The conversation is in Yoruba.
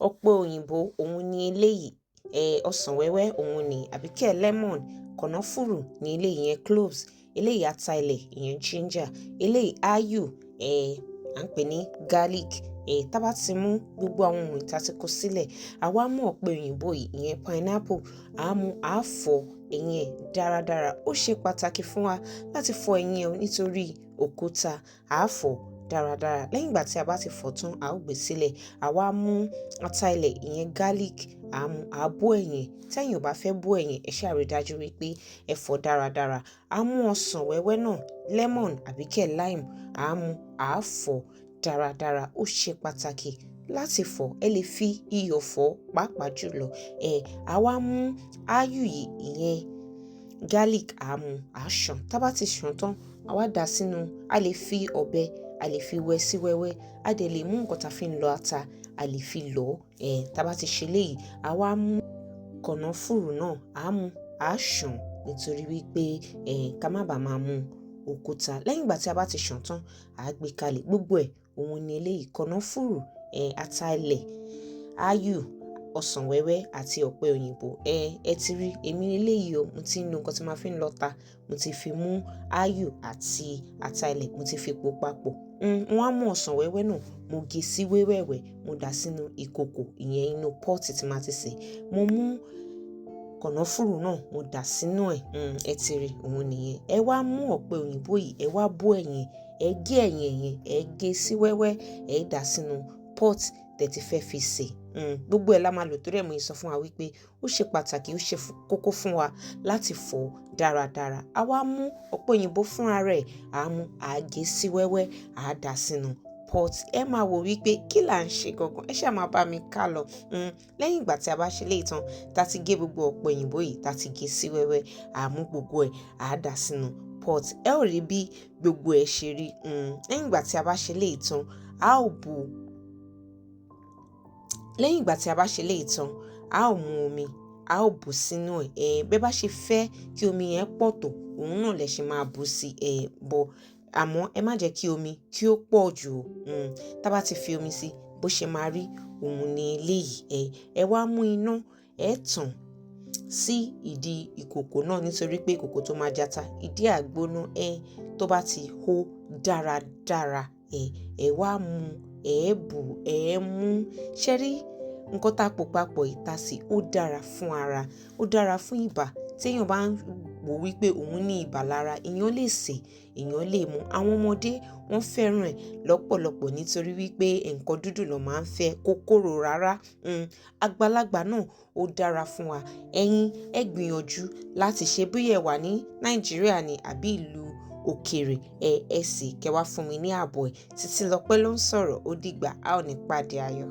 ọ̀pẹ òyìnbó òun ni eléyìí, ọsàn wẹ́wẹ́ òun ni àbíkẹ́ lemon, kànáfùrù ní eléyìí yẹn cloves, eléyìí ata ilẹ̀ ìyẹn ginger, eléyìí ayù à ń pè ní garlic. Tá bá ti mú gbogbo àwọn ohun ìta ti kó sílẹ̀, àwa mú ọ̀pẹ òyìnbó yìí ìyẹn pineapple, à fọ̀ ẹ̀yìn ẹ̀ dáradára. Ó ṣe pàtàkì fún wa láti fọ ẹ̀yìn ẹ̀ nítorí òkúta. À fọ̀ dáradára. Lẹ́yìn ìgbà tí a bá ti fọ̀ tán, a ó gbé sílẹ̀. Àwa mú ata ilẹ̀ ìyẹn garlic, à bó ẹ̀yìn. Tẹ́yin ò bá fẹ́ bó ẹ̀yìn, ẹ ṣáà rí dájú wípé ẹ fọ̀ dáradára. À mú ọsàn wẹ́wẹ́ náà, lemon àbíkẹ́ lime, à fọ̀ dáradára. Ó ṣe pàtàkì láti fọ̀. Ẹ lè fi iyọ̀ fọ̀ pàápàá jùlọ. Àwa mú ayù yìí ìyẹn garlic, à ṣàn. Tá bá ti ṣàn tán, àwa dà sínú. A lè fi ọ̀bẹ, a lè fi wẹ́ sí wẹ́wẹ́. A dẹ̀ lè mú nǹkan tá fi ń lọ ata, a lè fi lọ̀. Tá bá ti ṣe léyìí, àwa mú kànáfùrù náà, à ṣàn nítorí wípé ká má bàa máa mú òkúta. Lẹ́yìn ìgbà tí a bá ti ṣàn tán, à gbé kalẹ̀. Gbogbo ẹ̀ òun ni eléyìí: kànáfùrù, ata ilẹ̀, ayù, ọsàn wẹ́wẹ́ àti ọ̀pẹ òyìnbó. Ẹ ti rí èmi eléyìí o, mo ti ń lo nǹkan tí máa fi ń lọ ta, mo ti fi mú ayù àti ata ilẹ̀, mo ti fi pò papọ̀. Wọ́n á mú ọsàn wẹ́wẹ́ náà, mo gé sí wẹ́wẹ́wẹ́, mo dà sínú ìkòkò ìyẹn inú pọ́ọ̀tì tí màá ti sè. Mo mú kànáfùrù náà, mo dà sínú ẹ̀. Ẹ ti rí òun nìyẹn. Ẹ wá mú ọ̀pẹ òyìnbó yìí, ẹ wá bó ẹ̀yìn, ẹ gé ẹ̀yìn ẹ̀yìn, ẹ gé sí wẹ́wẹ́, ẹ dà sínú pọ́ọ̀tì tẹ́ ti fẹ́ fi sè. Gbogbo ẹ̀ la máa lò torí ẹ̀ mo sọ fún wa wípé ó ṣe pàtàkì, ó ṣe kókó fún wa láti fọ̀ dáradára. A wá mú ọ̀pẹ òyìnbó fúnra rẹ̀, à gé sí wẹ́wẹ́, à dà sínú pọ́ọ̀tì. Ẹ máa wò wípé kí là ń ṣe gangan. Ẹ ṣáà máa bá mi ká lọ. Lẹ́yìn ìgbà tí a bá ṣe léyìí tán, tá ti gé gbogbo ọ̀pẹ òyìnbó yìí, tá ti gé sí wẹ́wẹ́, à mú gbogbo ẹ̀, à dà sínú pọ́ọ̀tì. Ẹ ó rí bí gbogbo ẹ̀ ṣe rí. Lẹ́yìn ìgbà tí a bá ṣe léyìí tán, lẹ́yìn ìgbà tí a bá ṣe léyìí tán, a ó mú omi, a ó bù sínú ẹ̀. Bẹ́ bá ṣe fẹ́ kí omi yẹn pọ̀ tó, òun náà lẹ ṣe máa bù sí bọ̀. Àmọ́ ẹ má jẹ́ kí omi kí ó pọ̀ jù o. Tá bá ti fi omi sí, bó ṣe máa rí òun ni eléyìí. Ẹ wá mú iná, ẹ tàn sí ìdí ìkòkò náà nítorí pé ìkòkò tó máa jata, ìdí àgbóná. Tó bá ti hó dáradára, ẹ wá mú, ẹ bù, ẹ mú. Ṣé rí nǹkan tá pò papọ̀ ìtasì, ó dára fún ara, ó dára fún ibà. Téèyàn bá ń wò wípé òun ní ibà lára, èèyàn lè sè, èèyàn lè mu. Àwọn ọmọdé wọ́n fẹ́ràn ẹ̀ lọ́pọ̀lọpọ̀ nítorí wípé nǹkan dúdú ló máa ń fẹ́, kòkòrò rárá. Àgbàlagbà náà ó dára fún wa. Ẹ̀yin ẹ gbìyànjú láti ṣe bóyá ẹ wà ní Nàìjíríà ni àbí ìlú òkèèrè. Ẹ sì kẹ́ wá fún mi ní àbọ̀ ẹ̀. Títílọpẹ́ ló ń sọ̀rọ̀. Ó dìgbà, a ò ní pàdé ayọ̀.